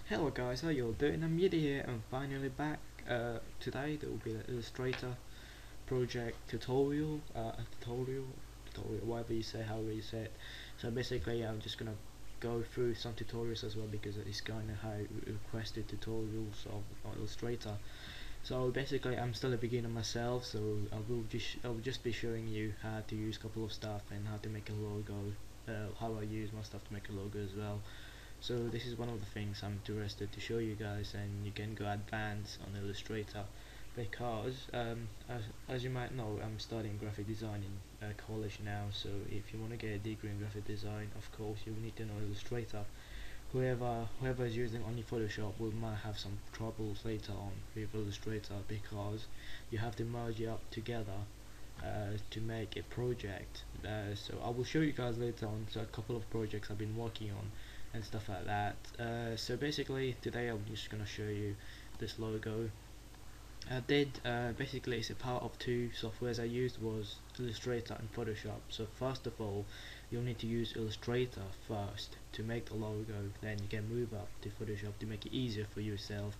Hello guys, how you all doing? I'm Yidi here. I'm finally back. Today there will be the Illustrator project tutorial, whatever you say, however you say it. So basically, I'm just gonna go through some tutorials as well because it's kind of how requested tutorials on Illustrator. So basically, I'm still a beginner myself, so I will just be showing you how to use a couple of stuff and how to make a logo, how I use my stuff to make a logo as well. So this is one of the things I'm interested to show you guys, and you can go advanced on Illustrator because as you might know, I'm studying graphic design in college now. So if you want to get a degree in graphic design, of course you need to know Illustrator. Whoever is using only Photoshop will might have some troubles later on with Illustrator because you have to merge it up together to make a project. So I will show you guys later on a couple of projects I've been working on and stuff like that. So basically today I'm just gonna show you this logo. Basically it's a part of two softwares I used was Illustrator and Photoshop. So first of all you'll need to use Illustrator first to make the logo, then you can move up to Photoshop to make it easier for yourself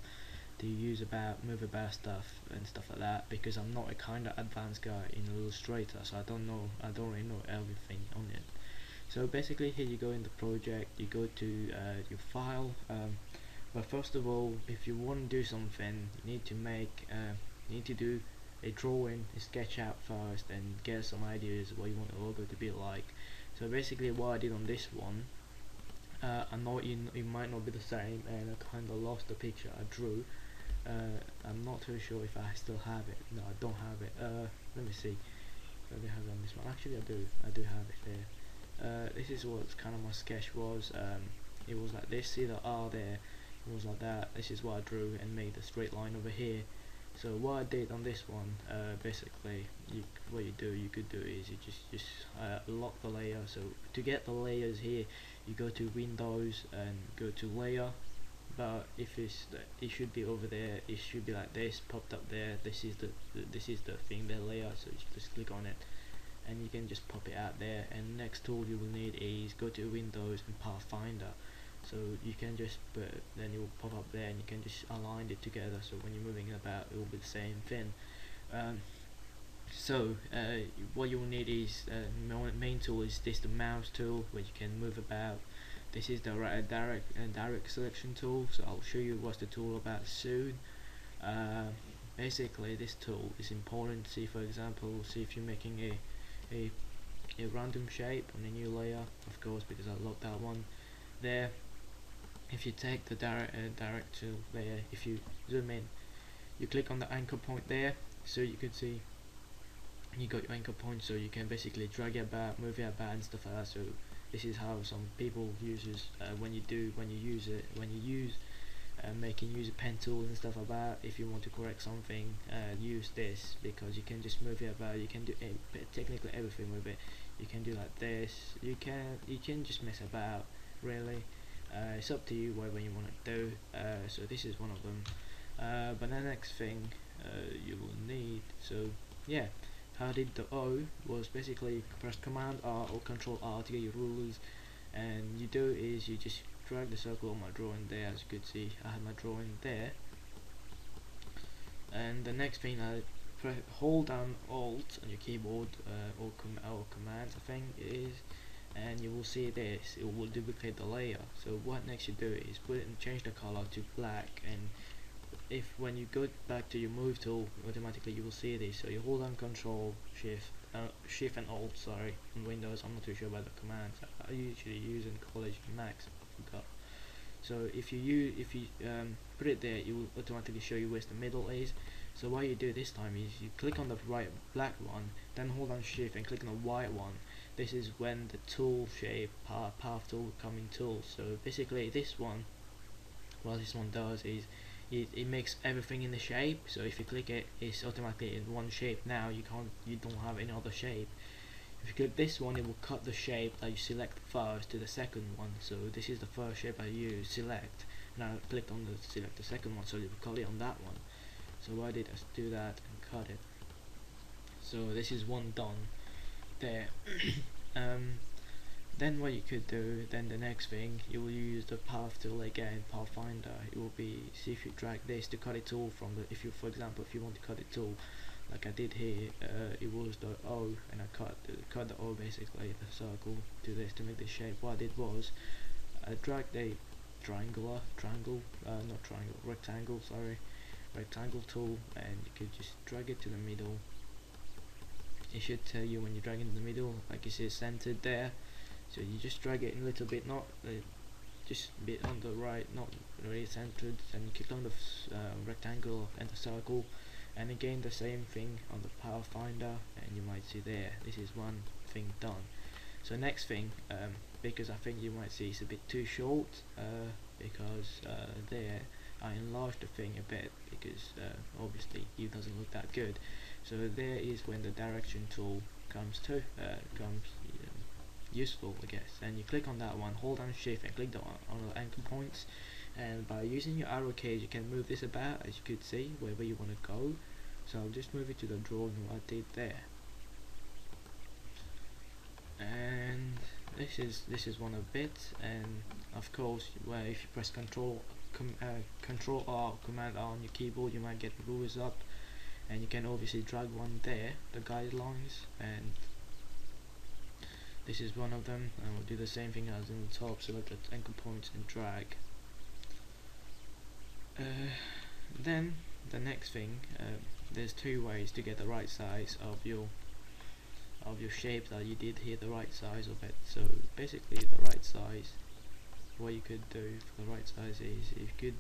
to move about stuff and stuff like that, because I'm not a kind of advanced guy in Illustrator, so I don't really know everything on it. So basically here you go in the project, you go to your file, but first of all if you want to do something you need to do a drawing, a sketch out first and get some ideas of what you want the logo to be like. So basically what I did on this one, I know it might not be the same and I kind of lost the picture I drew. I'm not too sure if I still have it. No, I don't have it. Let me see if I have it on this one. Actually I do have it there. This is what kind of my sketch was. It was like this, see the R there, it was like that. This is what I drew and made a straight line over here. So what I did on this one, basically what you could do is you just lock the layer. So to get the layers here you go to Windows and go to layer, but if it should be over there, it should be like this, popped up there. This is the thing, the layer, so you just click on it and you can just pop it out there. And next tool you will need is go to Windows and PathFinder. So you can just then it will pop up there and you can just align it together, so when you're moving about it will be the same thing. What you will need is main tool is this, the mouse tool, where you can move about. This is the direct selection tool, so I'll show you what's the tool about soon. Basically this tool is important. See, for example, if you're making a random shape on a new layer, of course, because I locked that one there. If you take the direct tool there, if you zoom in, you click on the anchor point there, so you can see you got your anchor point, so you can basically drag it about, move it about and stuff like that. So this is how some people uses when you use making use a pen tool and stuff about. If you want to correct something, use this, because you can just move it about. You can do technically everything with it. You can do like this. You can just mess about, really. It's up to you whatever you want to do. So this is one of them. But the next thing you will need, so yeah, how I did the O was basically press Command R or Control R to get your rulers, and you do is you just drag the circle on my drawing there. As you could see, I have my drawing there, and the next thing I hold down Alt on your keyboard, or Command I think it is, and you will see this, it will duplicate the layer. So what next you do is put it and change the color to black, and if when you go back to your move tool, automatically you will see this. So you hold down Control Shift and Alt, sorry, on Windows. I'm not too sure about the commands I usually use in college and Macs, I forgot. So if you put it there, it will automatically show you where the middle is. So what you do this time is you click on the right black one, then hold down Shift and click on the white one. This is when the tool shape path tool coming tool. So basically this one, what this one does is it makes everything in the shape. So if you click it, it's automatically in one shape. Now you don't have any other shape. If you click this one, it will cut the shape that you select first to the second one. So this is the first shape I use, select. Now I clicked on the select the second one, so it will cut it on that one. So what I did is do that and cut it. So this is one done there. Then what you could do, then the next thing, you will use the path tool again, PathFinder. It will be, see if you drag this to cut it all from the, if you, for example, if you want to cut it all, like I did here, it was the O, and I cut the O basically, the circle to this to make this shape. What I did was, I dragged a rectangle tool, and you could just drag it to the middle. It should tell you when you drag it in the middle, like you see it's centered there. So you just drag it a little bit, not just a bit on the right, not really centered, and you click on the rectangle and the circle, and again the same thing on the PathFinder, and you might see there, this is one thing done. So next thing, because I think you might see it's a bit too short, because there I enlarged the thing a bit, because obviously it doesn't look that good. So there is when the direction tool comes useful, I guess. And you click on that one, hold down shift and click on the anchor points, and by using your arrow keys you can move this about, as you could see, wherever you want to go. So I'll just move it to the drawing I did there. And this is one of it, and of course where if you press Control R, Command R on your keyboard, you might get the rulers up, and you can obviously drag one there, the guidelines, and this is one of them. And we'll do the same thing as in the top, select the anchor points and drag. Then the next thing, there's two ways to get the right size of your shape that you did here, the right size of it. So basically the right size, what you could do for the right size is you could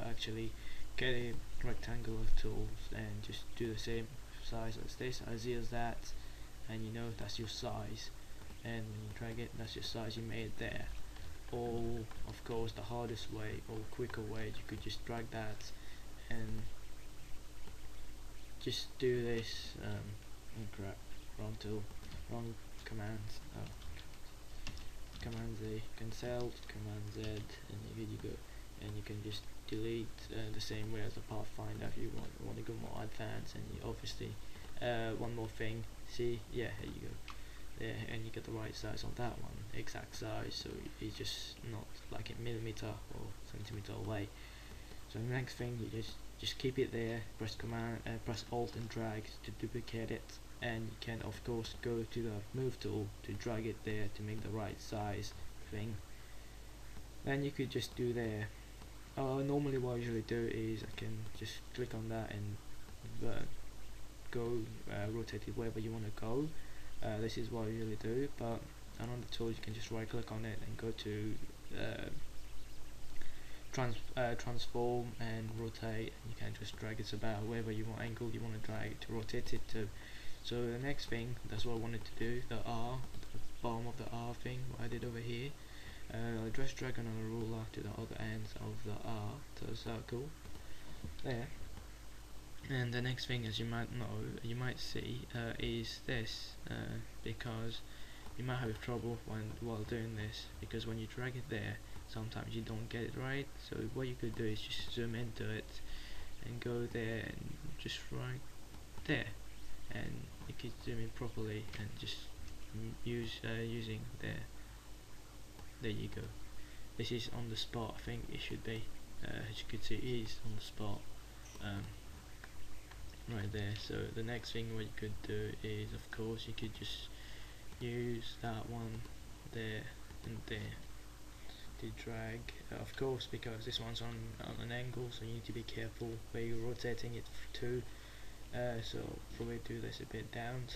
actually get a rectangular tools and just do the same size as this, as easy as that, and you know that's your size, and when you drag it, that's your size you made there. Or of course the hardest way or quicker way, you could just drag that and just do this. Oh crap, wrong tool, wrong command. Command Z, cancel, Command Z, and here you go. And you can just delete the same way as the PathFinder if you want to go more advanced. And you obviously one more thing, see, yeah, here you go. There, and you get the right size on that one, exact size, so it's just not like a millimeter or centimeter away. So the next thing, you just keep it there, press press Alt and drag to duplicate it, and you can of course go to the move tool to drag it there to make the right size thing. Then you could just do there. Normally what I usually do is I can just click on that and go rotate it wherever you want to go. This is what I usually do, but on the tools you can just right click on it and go to transform and rotate, and you can just drag it about wherever you want, angle you want to drag it to rotate it to. So the next thing, that's what I wanted to do, the R, the bottom of the R thing, what I did over here, I just drag on a ruler to the other ends of the R, to the circle, there. And the next thing, as you might know, you might see, is this, because you might have trouble while doing this, because when you drag it there, sometimes you don't get it right. So what you could do is just zoom into it and go there and just right there, and you could zoom in properly and just using there you go. This is on the spot, I think it should be, as you could see it is on the spot, right there. So the next thing what you could do is, of course, you could just use that one there and there to drag, of course, because this one's on an angle, so you need to be careful where you're rotating it to. So probably do this a bit down,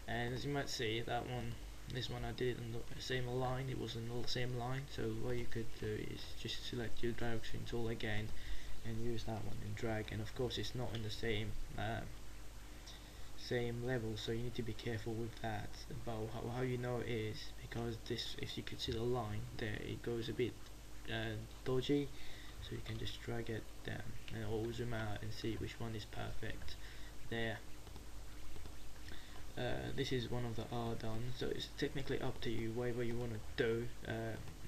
and as you might see, that one, this one I did on the same line, it was in the same line. So what you could do is just select your direction tool again and use that one and drag, and of course it's not in the same level, so you need to be careful with that. But how you know it is because this, if you could see the line there, it goes a bit dodgy, so you can just drag it down and or zoom out and see which one is perfect there. This is one of the R done, so it's technically up to you whatever you want to do.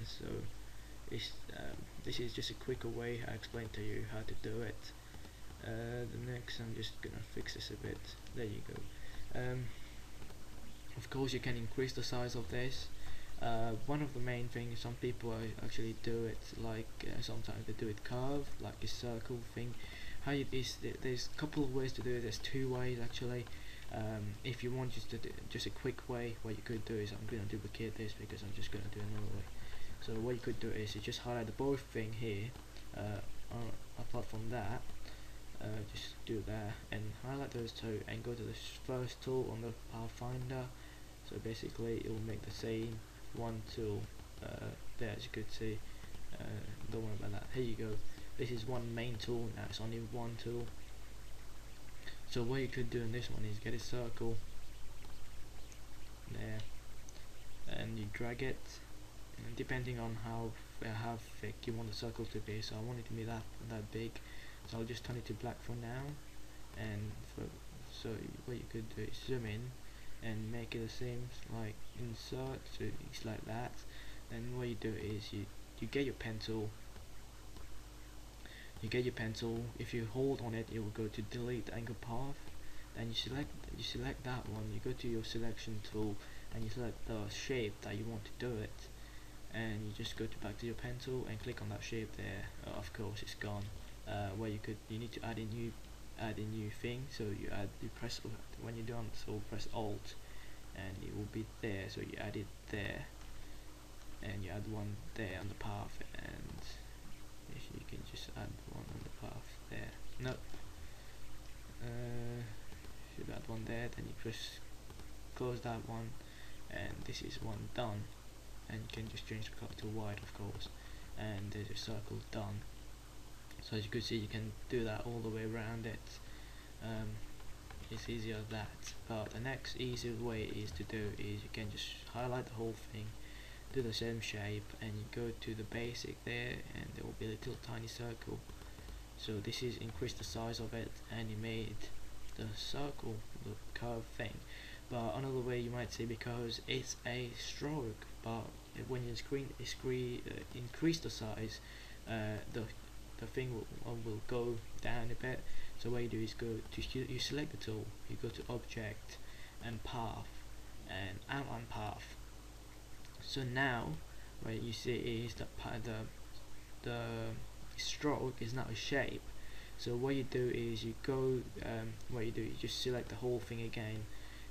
So it's this is just a quicker way I explained to you how to do it. The next, I'm just gonna fix this a bit. There you go. Of course you can increase the size of this, One of the main things, some people actually do it like sometimes they do it curve, like a circle thing. There's a couple of ways to do it. There's two ways actually. If you want just to do just a quick way, what you could do is, I'm going to duplicate this because I'm just going to do another way. So what you could do is you just highlight the both thing here. Apart from that, just do that and highlight those two and go to the first tool on the PathFinder. So basically it will make the same one tool there, as you could see. Don't worry about that. Here you go. This is one main tool. Now it's only one tool. So what you could do in this one is get a circle there and you drag it, and depending on how thick you want the circle to be. So I want it to be that big, so I'll just turn it to black for now. And so what you could do is zoom in and make it the same, like insert, so it's like that. And what you do is you get your pen tool. If you hold on it, it will go to delete angle path. Then you select that one. You go to your selection tool and you select the shape that you want to do it, and you just go back to your pen tool and click on that shape there. Of course it's gone. Where you need to add a new thing. So you press, when you're done, so press Alt and it will be there. So you add it there and you add one there on the path, and you can just add one on the path there. No, should add one there. Then you press close that one, and this is one done. And you can just change the color to white, of course, and there's a circle done. So as you can see, you can do that all the way around it. It's easier that. But the next easier way is you can just highlight the whole thing, do the same shape, and you go to the basic there, and there will be a little tiny circle. So this is increase the size of it, and you made the circle, the curve thing. But another way you might say, because it's a stroke, but when you increase the size, the thing will go down a bit. So what you do is you select the tool, you go to Object and Path and Outline Path. So now what you see is that the stroke is now a shape. So what you do is you just select the whole thing again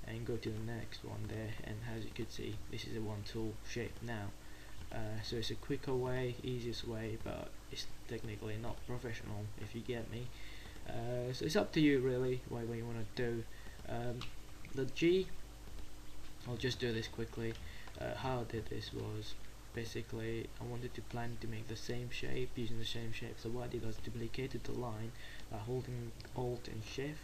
and go to the next one there, and as you can see, this is a one tool shape now. So it's a quicker way, easiest way, but it's technically not professional, if you get me. So it's up to you really what you want to do. The G, I'll just do this quickly. How I did this was, basically I wanted to plan to make the same shape using the same shape. So what I did was duplicated the line by holding Alt and Shift.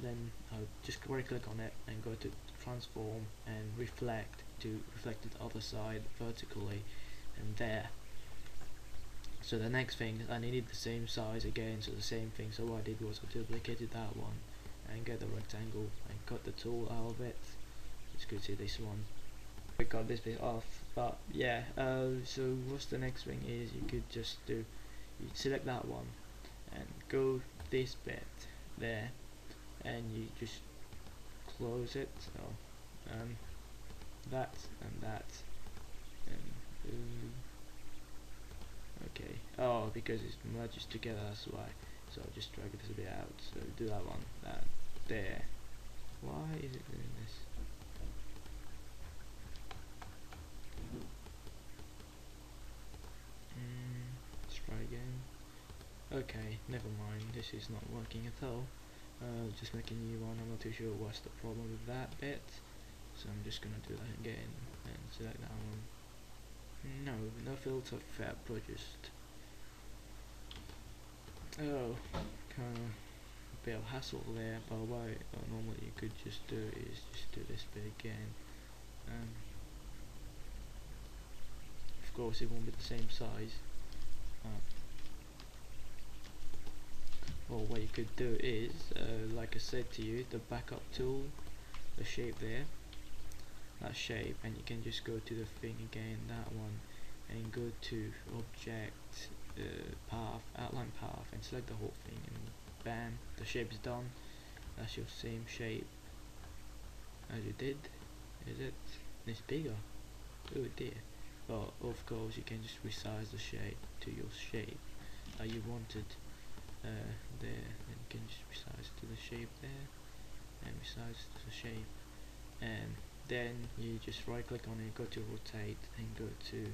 Then I'll just right click on it and go to transform and reflect to reflect it the other side vertically, and there. So the next thing, I needed the same size again, so the same thing. So what I did was I duplicated that one and get the rectangle and cut the tool out of it. As you can see, this one, we got this bit off. But yeah, so what's the next thing is, you could just you select that one and go this bit there, and you just close it. So that and that, and okay, oh, because it merges together, that's why. So I'll just drag this a bit out. So do that one, that there. Why is it doing this? Let's try again. Okay, never mind, this is not working at all. Just make a new one. I'm not too sure what's the problem with that bit, so I'm just gonna do that again and select that one. No filter fair produced. Oh, kind of a bit of hassle there, but what normally you could just do is just do this bit again. Of course it won't be the same size. Well, what you could do is, like I said to you, the backup tool, the shape there, that shape, and you can just go to the thing again, that one, and go to Object, Path, Outline Path, and select the whole thing, and bam, the shape is done. That's your same shape as you did, is it? It's bigger. oh dear. But of course you can just resize the shape to your shape that you wanted there, and you can just resize to the shape there and resize to the shape, and then you just right click on it, go to rotate and go to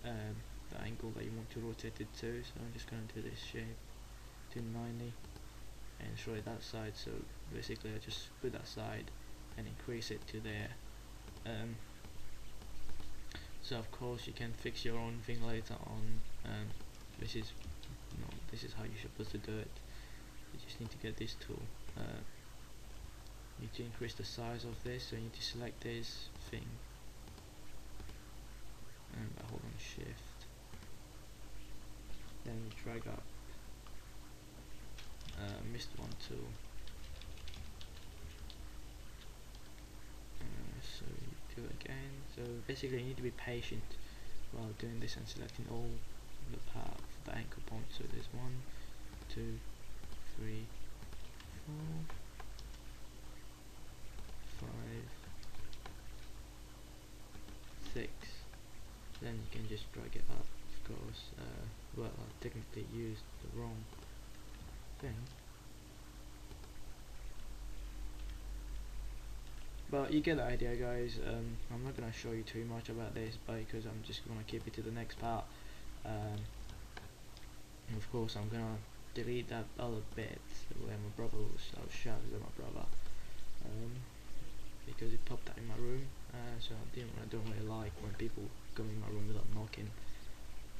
the angle that you want to rotate it to. So I'm just going to do this shape to 90 and show it that side. So basically I just put that side and increase it to there. So of course you can fix your own thing later on. This is this is how you're supposed to do it. You just need to get this tool. You need to increase the size of this, so you need to select this thing and hold on shift, then you drag up missed one tool, so you do it again. So basically you need to be patient while doing this and selecting all the path, the anchor points. So there's 1, 2, 3, 4, 5, 6. Then you can just drag it up. Of course, well, I technically used the wrong thing, but you get the idea, guys. I'm not gonna show you too much about this because I'm just gonna keep it to the next part. And of course I'm gonna delete that other bit where my brother was, I was shouting at my brother, because it popped out in my room. So I don't really like when people come in my room without knocking.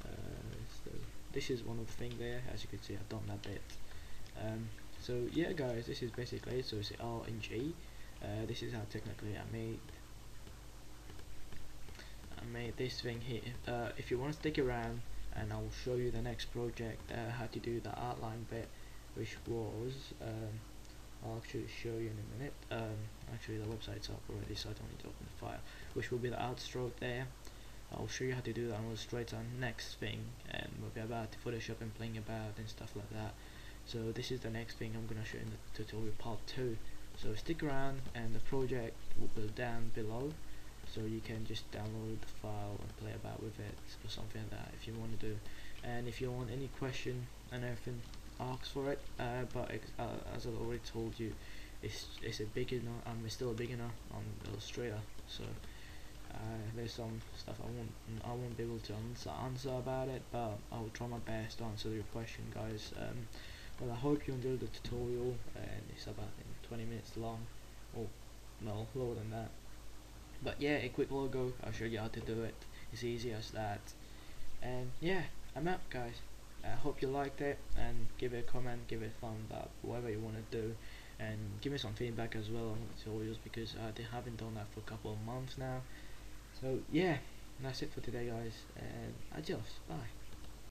So this is one of the things there. As you can see, I've done that bit. So yeah, guys, this is basically it. So it's R and G. This is how technically I made this thing here. If you want to stick around, and I'll show you the next project, how to do the outline bit, which was I'll actually show you in a minute. Actually the website's up already, so I don't need to open the file, which will be the outstroke there. I'll show you how to do that on Illustrator next thing, and we'll be about Photoshop and playing about and stuff like that. So this is the next thing I'm gonna show in the tutorial part 2. So stick around, and the project will be down below, so you can just download the file and play about with it or something like that if you want to do. And if you want any question and everything, ask for it. But as I already told you, it's a beginner. I'm still a beginner on Illustrator, so there's some stuff I won't be able to answer about it, but I will try my best to answer your question, guys. Well, I hope you enjoyed the tutorial, and it's about 20 minutes long, or no, lower than that. But yeah, a quick logo. I'll show you how to do it. It's easy as that. And yeah, I'm out, guys. I hope you liked it, and give it a comment, give it a thumb up, whatever you want to do, and give me some feedback as well on the tutorials, because they haven't done that for a couple of months now. So yeah, that's it for today, guys, and adios, bye.